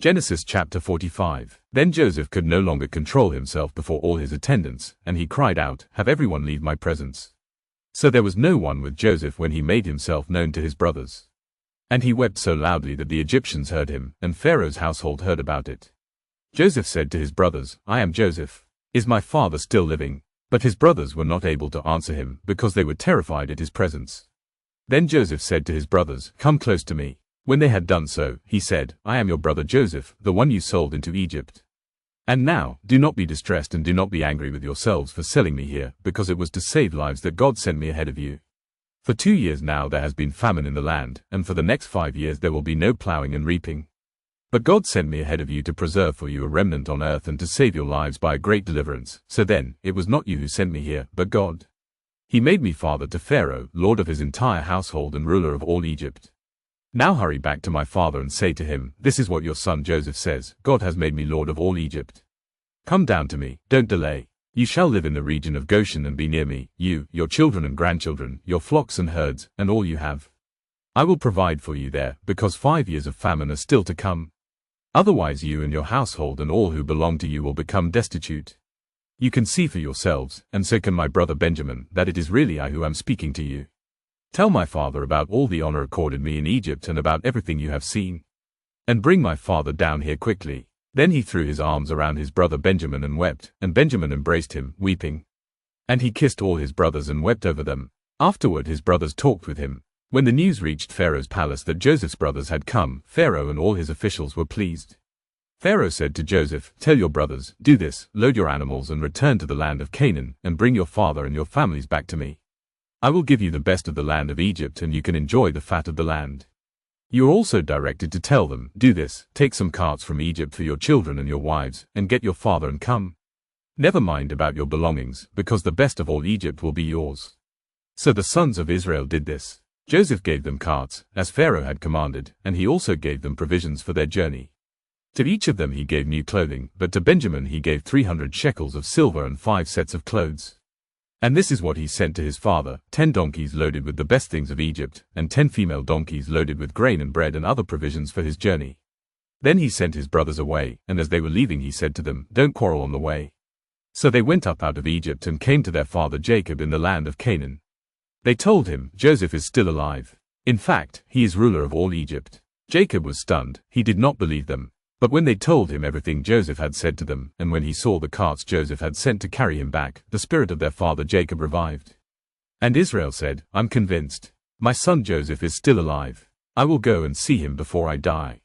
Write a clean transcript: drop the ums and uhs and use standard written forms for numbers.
Genesis chapter 45. Then Joseph could no longer control himself before all his attendants, and he cried out, "Have everyone leave my presence." So there was no one with Joseph when he made himself known to his brothers. And he wept so loudly that the Egyptians heard him, and Pharaoh's household heard about it. Joseph said to his brothers, "I am Joseph. Is my father still living?" But his brothers were not able to answer him, because they were terrified at his presence. Then Joseph said to his brothers, "Come close to me." When they had done so, he said, "I am your brother Joseph, the one you sold into Egypt. And now, do not be distressed and do not be angry with yourselves for selling me here, because it was to save lives that God sent me ahead of you. For 2 years now there has been famine in the land, and for the next 5 years there will be no plowing and reaping. But God sent me ahead of you to preserve for you a remnant on earth and to save your lives by a great deliverance. So then, it was not you who sent me here, but God. He made me father to Pharaoh, lord of his entire household and ruler of all Egypt. Now hurry back to my father and say to him, 'This is what your son Joseph says, God has made me lord of all Egypt. Come down to me, don't delay. You shall live in the region of Goshen and be near me, you, your children and grandchildren, your flocks and herds, and all you have. I will provide for you there, because 5 years of famine are still to come. Otherwise you and your household and all who belong to you will become destitute. You can see for yourselves, and so can my brother Benjamin, that it is really I who am speaking to you. Tell my father about all the honor accorded me in Egypt and about everything you have seen. And bring my father down here quickly." Then he threw his arms around his brother Benjamin and wept, and Benjamin embraced him, weeping. And he kissed all his brothers and wept over them. Afterward his brothers talked with him. When the news reached Pharaoh's palace that Joseph's brothers had come, Pharaoh and all his officials were pleased. Pharaoh said to Joseph, "Tell your brothers, do this, load your animals and return to the land of Canaan, and bring your father and your families back to me. I will give you the best of the land of Egypt and you can enjoy the fat of the land." You are also directed to tell them, "Do this, take some carts from Egypt for your children and your wives, and get your father and come. Never mind about your belongings, because the best of all Egypt will be yours." So the sons of Israel did this. Joseph gave them carts, as Pharaoh had commanded, and he also gave them provisions for their journey. To each of them he gave new clothing, but to Benjamin he gave 300 shekels of silver and 5 sets of clothes. And this is what he sent to his father, 10 donkeys loaded with the best things of Egypt, and 10 female donkeys loaded with grain and bread and other provisions for his journey. Then he sent his brothers away, and as they were leaving he said to them, "Don't quarrel on the way." So they went up out of Egypt and came to their father Jacob in the land of Canaan. They told him, "Joseph is still alive. In fact, he is ruler of all Egypt." Jacob was stunned, he did not believe them. But when they told him everything Joseph had said to them, and when he saw the carts Joseph had sent to carry him back, the spirit of their father Jacob revived. And Israel said, "I'm convinced. My son Joseph is still alive. I will go and see him before I die."